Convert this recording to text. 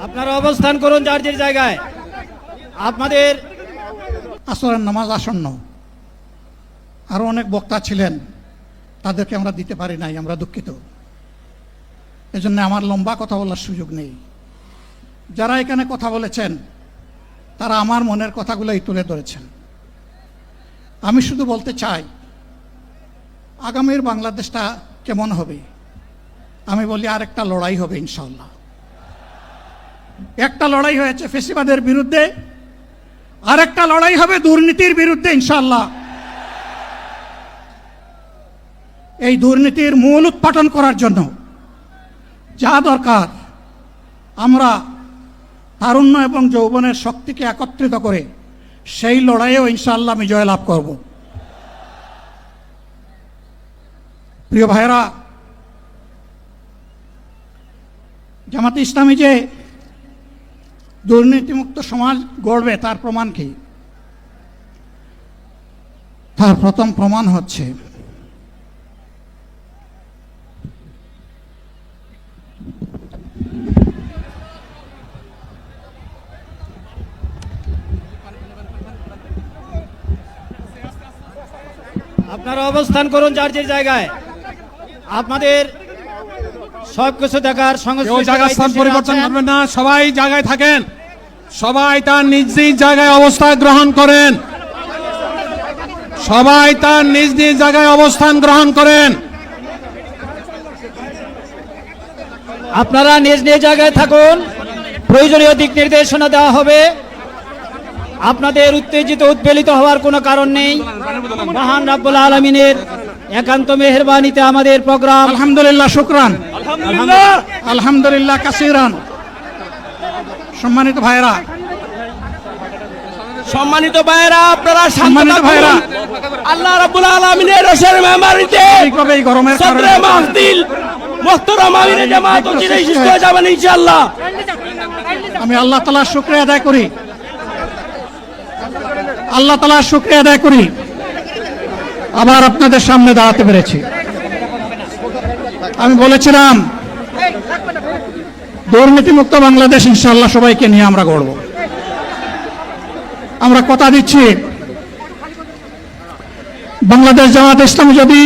আপনারা অবস্থান করুন যার যার জায়গায়। আপনাদের আসরের নামাজ আসন্ন, আরো অনেক বক্তা ছিলেন, তাদেরকে আমরা দিতে পারি নাই, আমরা দুঃখিত। এজন্য আমার লম্বা কথা বলার সুযোগ নেই। যারা এখানে কথা বলেছেন তারা আমার মনের কথাগুলোই তুলে ধরেছেন। আমি শুধু বলতে চাই, আগামীর বাংলাদেশটা কেমন হবে? আমি বলি আরেকটা লড়াই হবে ইনশাআল্লাহ। একটা লড়াই হয়েছে ফ্যাসিবাদের বিরুদ্ধে, আরেকটা লড়াই হবে দুর্নীতির বিরুদ্ধে ইনশাআল্লাহ। এই দুর্নীতির মূল উৎপাটন করার জন্য যা দরকার, আমরা তারুণ্য এবং যৌবনের শক্তিকে একত্রিত করে সেই লড়াইয়েও ইনশাআল্লাহ আমি জয়লাভ করব। প্রিয় ভাইরা, জামাতে ইসলামী যে দুর্নীতিমুক্ত সমাজ গড়বে তার প্রমাণ কি? তার প্রথম প্রমাণ হচ্ছে আপনারা অবস্থান করুন যার যার জায়গায়। আপনাদের সবকিছু দেখার সঙ্গে জায়গা স্থান পরিবর্তন করবেন না, সবাই জায়গায় থাকেন। সবাই তার নিজ নিজ জায়গায় অবস্থান গ্রহণ করেন। সবাই তার নিজ নিজ জায়গায় অবস্থান গ্রহণ করেন। আপনারা নিজ নিজ জায়গায় থাকুন, প্রয়োজনীয় দিক নির্দেশনা দেওয়া হবে। আপনাদের উত্তেজিত উদ্বেলিত হওয়ার কোনো কারণ নেই। মহান রাব্বুল আলামিনের একান্ত মেহেরবানিতে আমাদের প্রোগ্রাম আলহামদুলিল্লাহ, শুকরান, আলহামদুলিল্লাহ কাসিরান। সম্মানিত ভাইরা, আপনারা সম্মানিত ভাইরা, আল্লাহ রাব্বুল আলামিনের রসের মেহমানিতে এই গরমের কারণে মাহফিল মুহতারাম আমিরে জামাত চিরাই শেষ হয়ে যাবেন ইনশাআল্লাহ। আমি আল্লাহ তাআলার শুকরিয়া আদায় করি, আল্লাহ তাআলার শুকরিয়া আদায় করি আবার আপনাদের সামনে দাঁড়াতে পেরেছি। আমি বলেছিলাম দুর্নীতিমুক্ত বাংলাদেশ ইনশাআল্লাহ সবাইকে নিয়ে আমরা গড়ব। আমরা কথা দিচ্ছি, বাংলাদেশ জামাত ইসলামী যদি